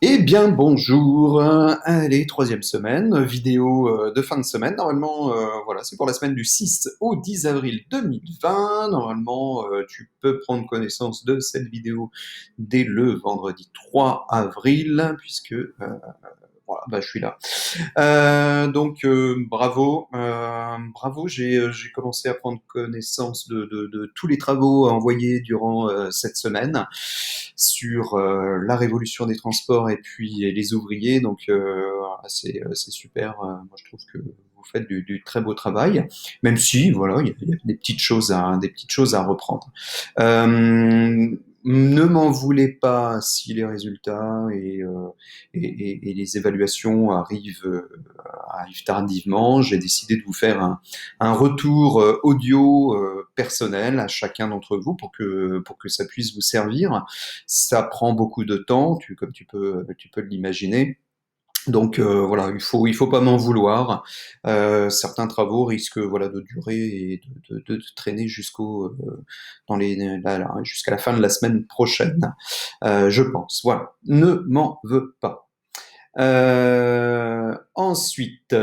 Eh bien, bonjour. Allez, troisième semaine, vidéo de fin de semaine. Normalement, voilà, c'est pour la semaine du 6 au 10 avril 2020. Normalement, tu peux prendre connaissance de cette vidéo dès le vendredi 3 avril, puisque voilà, bah, je suis là. Bravo, bravo. J'ai commencé à prendre connaissance de tous les travaux envoyés durant cette semaine sur la révolution des transports et puis les ouvriers. Voilà, c'est super. Moi, je trouve que vous faites du très beau travail, même si voilà, il y a des petites choses à reprendre. Ne m'en voulez pas si les résultats et les évaluations arrivent tardivement. J'ai décidé de vous faire un retour audio personnel à chacun d'entre vous pour que ça puisse vous servir. Ça prend beaucoup de temps, comme tu peux l'imaginer. Voilà, il faut pas m'en vouloir. Certains travaux risquent voilà de durer et de traîner jusqu'à la fin de la semaine prochaine, je pense. Voilà, ne m'en veux pas. Ensuite,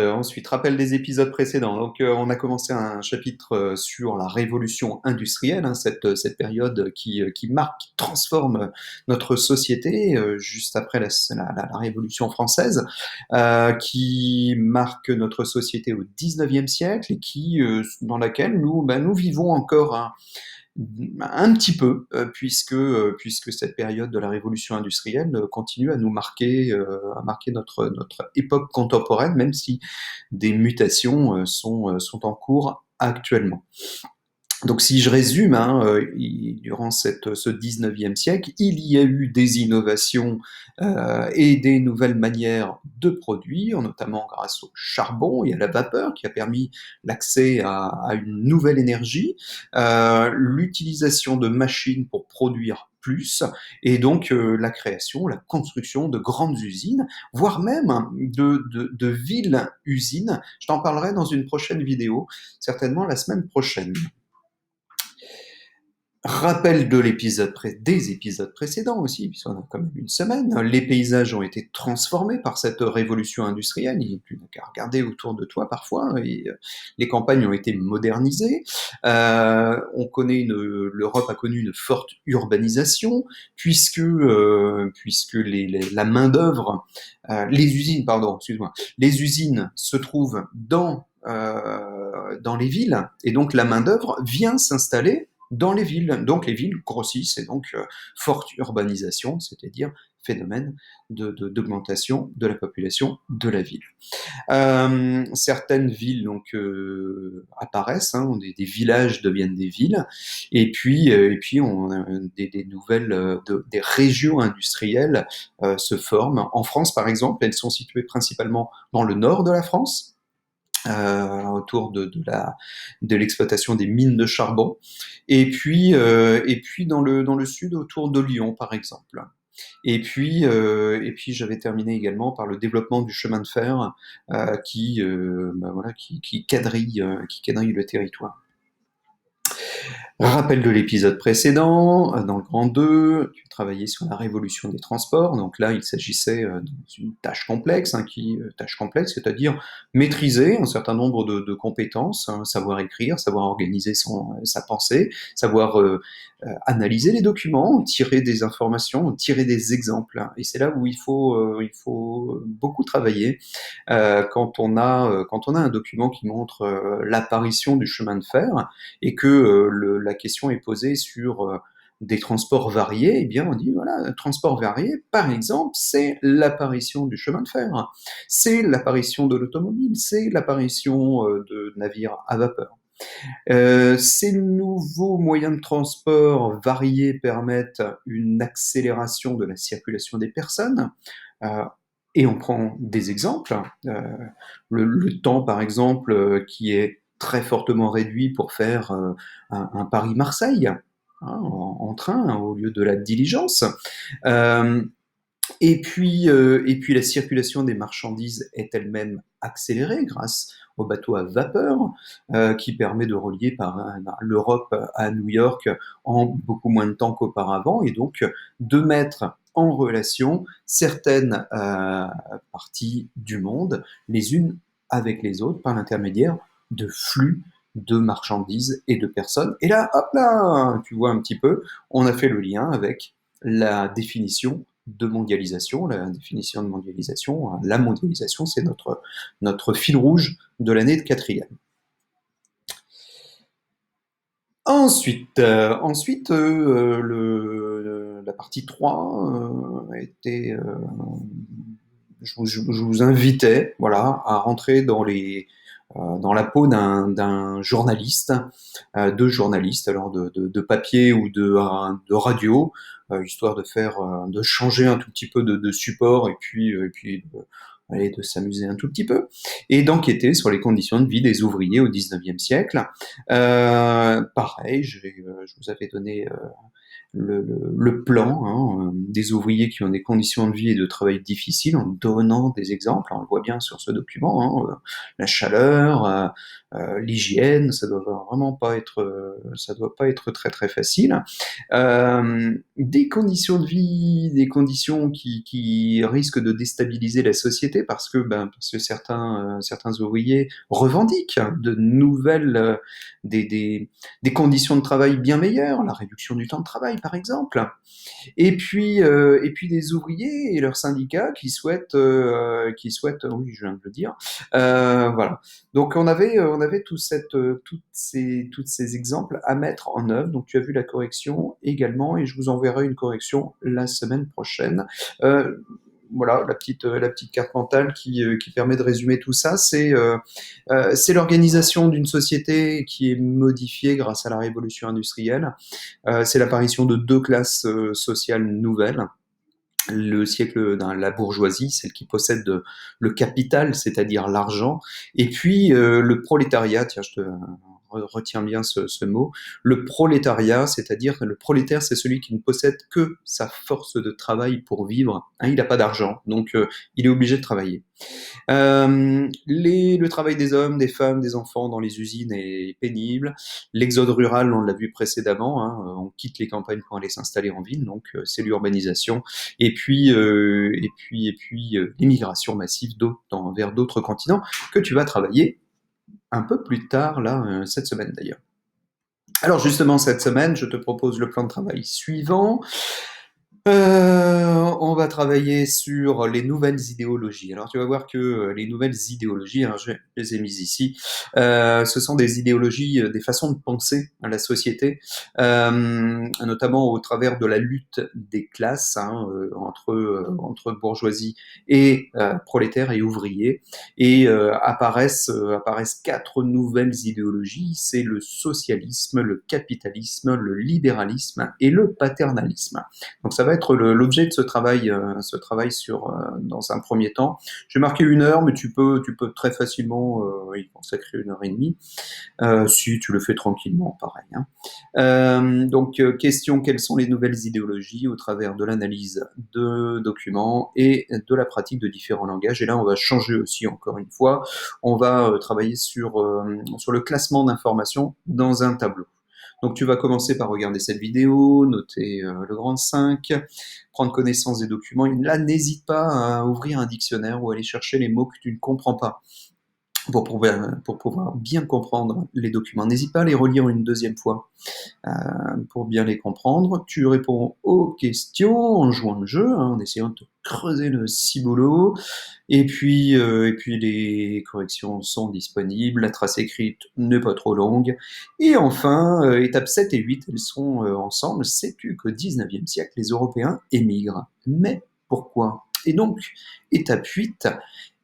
rappel des épisodes précédents. On a commencé un chapitre sur la révolution industrielle, hein, cette période qui marque, qui transforme notre société juste après la Révolution française, qui marque notre société au 19e siècle et dans laquelle nous vivons encore un petit peu, puisque cette période de la révolution industrielle continue à marquer notre époque contemporaine, même si des mutations sont en cours actuellement. Donc si je résume, hein, durant ce 19e siècle, il y a eu des innovations et des nouvelles manières de produire, notamment grâce au charbon et à la vapeur, qui a permis l'accès à une nouvelle énergie, l'utilisation de machines pour produire plus, et donc la création, la construction de grandes usines, voire même de villes-usines. Je t'en parlerai dans une prochaine vidéo, certainement la semaine prochaine. Rappel de des épisodes précédents aussi, puisqu'on a quand même une semaine. Les paysages ont été transformés par cette révolution industrielle. Il n'y a plus qu'à regarder autour de toi parfois. Les campagnes ont été modernisées. L'Europe a connu une forte urbanisation, puisque la main d'œuvre, les usines, pardon, excuse-moi, les usines se trouvent dans les villes, et donc la main d'œuvre vient s'installer dans les villes. Donc les villes grossissent, et donc forte urbanisation, c'est-à-dire phénomène d'augmentation de la population de la ville. Certaines villes apparaissent, hein, des villages deviennent des villes, et puis on a des nouvelles, des régions industrielles se forment. En France, par exemple, elles sont situées principalement dans le nord de la France, autour de l'exploitation des mines de charbon, et puis dans le sud, autour de Lyon, par exemple. Et puis j'avais terminé également par le développement du chemin de fer qui quadrille le territoire. Rappel de l'épisode précédent, dans le grand 2, tu travaillais sur la révolution des transports. Donc là, il s'agissait d'une tâche complexe, hein, tâche complexe, c'est-à-dire maîtriser un certain nombre de compétences, hein, savoir écrire, savoir organiser sa pensée, savoir analyser les documents, tirer des informations, tirer des exemples. Et c'est là où il faut beaucoup travailler quand on a un document qui montre l'apparition du chemin de fer, et que la question est posée sur des transports variés. Eh bien on dit voilà, transport varié, par exemple, c'est l'apparition du chemin de fer, c'est l'apparition de l'automobile, c'est l'apparition de navires à vapeur. Ces nouveaux moyens de transport variés permettent une accélération de la circulation des personnes. Euh, et on prend des exemples. Le temps, par exemple, qui est très fortement réduit pour faire un Paris-Marseille, hein, en train, hein, au lieu de la diligence. Euh, et puis la circulation des marchandises est elle-même accélérée grâce au bateau à vapeur, qui permet de relier l'Europe à New York en beaucoup moins de temps qu'auparavant, et donc de mettre en relation certaines parties du monde, les unes avec les autres, par l'intermédiaire de flux de marchandises et de personnes. Et là, hop là, tu vois un petit peu, on a fait le lien avec la définition de mondialisation. La définition de mondialisation, la mondialisation, c'est notre fil rouge de l'année de quatrième. Ensuite, la partie 3 était, je vous invitais, voilà, à rentrer dans la peau d'un journaliste, de journalistes, alors de papier ou de radio, histoire de changer un tout petit peu de support allez, de s'amuser un tout petit peu, et d'enquêter sur les conditions de vie des ouvriers au XIXe siècle. Pareil, je vous avais donné le plan, des ouvriers qui ont des conditions de vie et de travail difficiles, en donnant des exemples. On le voit bien sur ce document, la chaleur, l'hygiène, ça doit pas être très très facile. Des conditions de vie, des conditions qui risquent de déstabiliser la société parce que certains ouvriers revendiquent de nouvelles, des conditions de travail bien meilleures, la réduction du temps de travail par exemple. Et puis des ouvriers et leurs syndicats oui, je viens de le dire, voilà. Donc on avait toutes ces exemples à mettre en œuvre. Donc tu as vu la correction également, et je vous enverrai une correction la semaine prochaine. Voilà, la petite carte mentale qui permet de résumer tout ça, c'est l'organisation d'une société qui est modifiée grâce à la révolution industrielle. C'est l'apparition de deux classes sociales nouvelles. Le siècle de la bourgeoisie, celle qui possède le capital, c'est-à-dire l'argent, et puis le prolétariat, tiens, je te retiens bien ce mot, le prolétariat, c'est-à-dire que le prolétaire, c'est celui qui ne possède que sa force de travail pour vivre, il n'a pas d'argent, donc il est obligé de travailler. Le travail des hommes, des femmes, des enfants dans les usines est pénible. L'exode rural, on l'a vu précédemment, on quitte les campagnes pour aller s'installer en ville, donc c'est l'urbanisation. Et puis, l'immigration massive vers d'autres continents que tu vas travailler un peu plus tard, là, cette semaine d'ailleurs. Alors justement, cette semaine, je te propose le plan de travail suivant. On va travailler sur les nouvelles idéologies. Alors tu vas voir que les nouvelles idéologies, je les ai mises ici, ce sont des idéologies, des façons de penser à la société, notamment au travers de la lutte des classes, entre bourgeoisie et prolétaires et ouvriers. Et apparaissent 4 nouvelles idéologies, c'est le socialisme, le capitalisme, le libéralisme et le paternalisme. Donc ça va être l'objet de ce travail dans un premier temps. J'ai marqué 1 heure, mais tu peux très facilement y consacrer 1 heure et demie, si tu le fais tranquillement, pareil. Donc, question, quelles sont les nouvelles idéologies au travers de l'analyse de documents et de la pratique de différents langages. Et là, on va changer aussi, encore une fois, on va travailler sur le classement d'informations dans un tableau. Donc tu vas commencer par regarder cette vidéo, noter le grand 5, prendre connaissance des documents. Et là, n'hésite pas à ouvrir un dictionnaire ou aller chercher les mots que tu ne comprends pas pour pouvoir bien comprendre les documents. N'hésite pas à les relire une deuxième fois pour bien les comprendre. Tu réponds aux questions en jouant le jeu, en essayant de te creuser le ciboulot. Et puis les corrections sont disponibles, la trace écrite n'est pas trop longue. Et enfin, étapes 7 et 8, elles sont ensemble. Sais-tu qu'au XIXe siècle, les Européens émigrent? Mais pourquoi? Et donc, étape 8,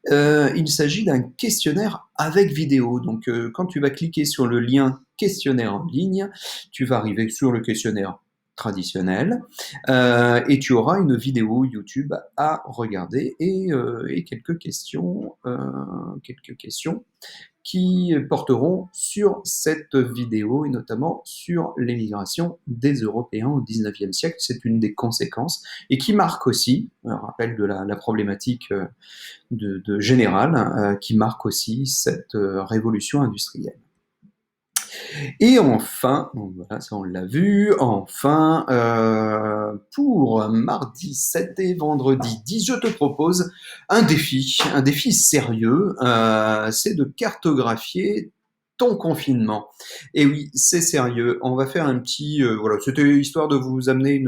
il s'agit d'un questionnaire avec vidéo. Donc, quand tu vas cliquer sur le lien questionnaire en ligne, tu vas arriver sur le questionnaire traditionnel, et tu auras une vidéo YouTube à regarder et quelques questions qui porteront sur cette vidéo et notamment sur l'émigration des Européens au XIXe siècle. C'est une des conséquences et qui marque aussi, un rappel de la problématique générale, qui marque aussi cette révolution industrielle. Et enfin, donc voilà, ça on l'a vu, enfin, pour mardi 7 et vendredi 10, je te propose un défi sérieux, c'est de cartographier ton confinement. Et oui, c'est sérieux. On va faire un petit, voilà, c'était histoire de vous amener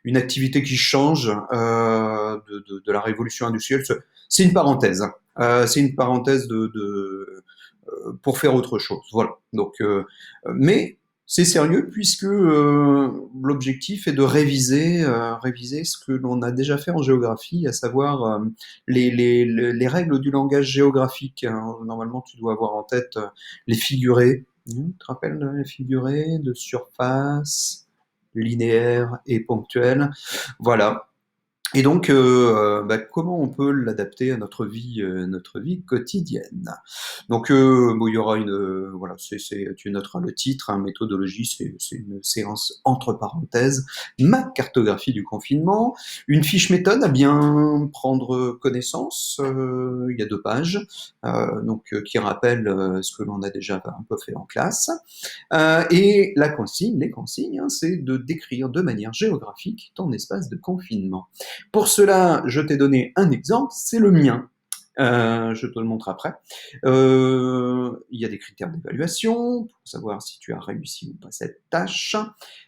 une activité qui change de la révolution industrielle. C'est une parenthèse, hein. C'est une parenthèse pour faire autre chose. Voilà. Donc, mais c'est sérieux puisque l'objectif est de réviser ce que l'on a déjà fait en géographie, à savoir les règles du langage géographique, hein. Normalement, tu dois avoir en tête les figurés. Tu te rappelles les figurés de surface, linéaire et ponctuel. Voilà. Et donc, comment on peut l'adapter à notre vie quotidienne. Donc, bon, il y aura voilà, tu noteras le titre, hein, méthodologie, c'est une séance entre parenthèses, ma cartographie du confinement, une fiche méthode à bien prendre connaissance, il y a 2 pages, qui rappelle ce que l'on a déjà un peu fait en classe. Et les consignes, hein, c'est de décrire de manière géographique ton espace de confinement. Pour cela, je t'ai donné un exemple, c'est le mien. Je te le montre après. Il y a des critères d'évaluation pour savoir si tu as réussi ou pas cette tâche.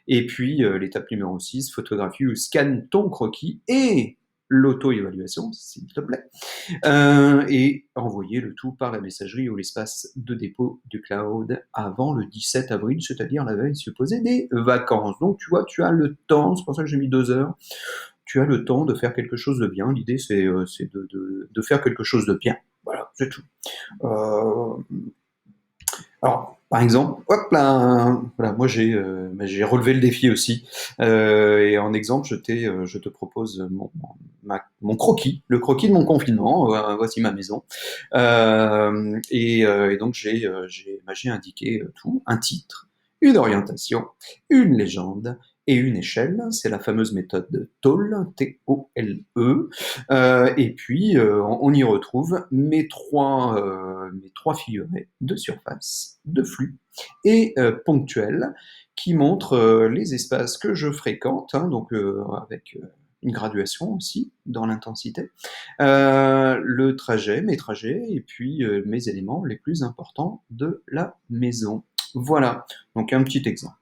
Et puis, l'étape numéro 6, photographie ou scanne ton croquis et l'auto-évaluation, s'il te plaît, et envoyer le tout par la messagerie ou l'espace de dépôt du cloud avant le 17 avril, c'est-à-dire la veille supposée des vacances. Donc tu vois, tu as le temps, c'est pour ça que j'ai mis 2 heures, tu as le temps de faire quelque chose de bien. L'idée, c'est de faire quelque chose de bien. Voilà, c'est tout. Euh, alors, par exemple, hop là, voilà, moi j'ai relevé le défi aussi. Et en exemple, je te propose mon croquis, le croquis de mon confinement. Voici ma maison. Et donc j'ai indiqué tout, un titre, une orientation, une légende et une échelle. C'est la fameuse méthode TOLE, T-O-L-E. Et puis, on y retrouve mes trois figurés de surface, de flux et ponctuels qui montrent les espaces que je fréquente, hein, donc avec une graduation aussi dans l'intensité, mes trajets et puis mes éléments les plus importants de la maison. Voilà, donc un petit exemple.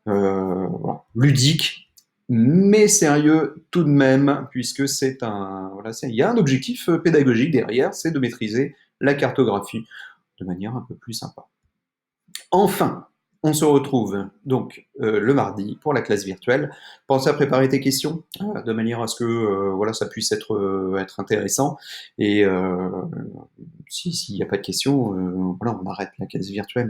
Voilà. Ludique, mais sérieux tout de même, puisque il y a un objectif pédagogique derrière, c'est de maîtriser la cartographie de manière un peu plus sympa. Enfin, on se retrouve donc le mardi pour la classe virtuelle. Pense à préparer tes questions de manière à ce que voilà, ça puisse être intéressant. Et s'il n'y a pas de questions, voilà, on arrête la classe virtuelle.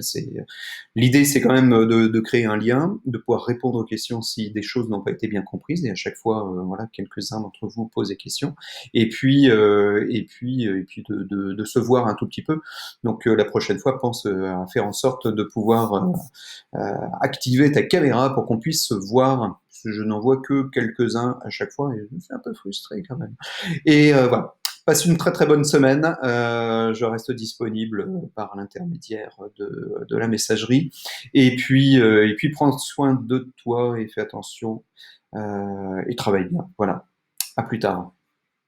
L'idée, c'est quand même de créer un lien, de pouvoir répondre aux questions si des choses n'ont pas été bien comprises. Et à chaque fois, voilà, quelques-uns d'entre vous posent des questions. Et puis de se voir un tout petit peu. Donc la prochaine fois, pense à faire en sorte de pouvoir activer ta caméra pour qu'on puisse se voir. Parce que je n'en vois que quelques-uns à chaque fois et je suis un peu frustré quand même. Et voilà. Passe une très très bonne semaine. Je reste disponible par l'intermédiaire de la messagerie. Et puis prends soin de toi et fais attention et travaille bien. Voilà. À plus tard.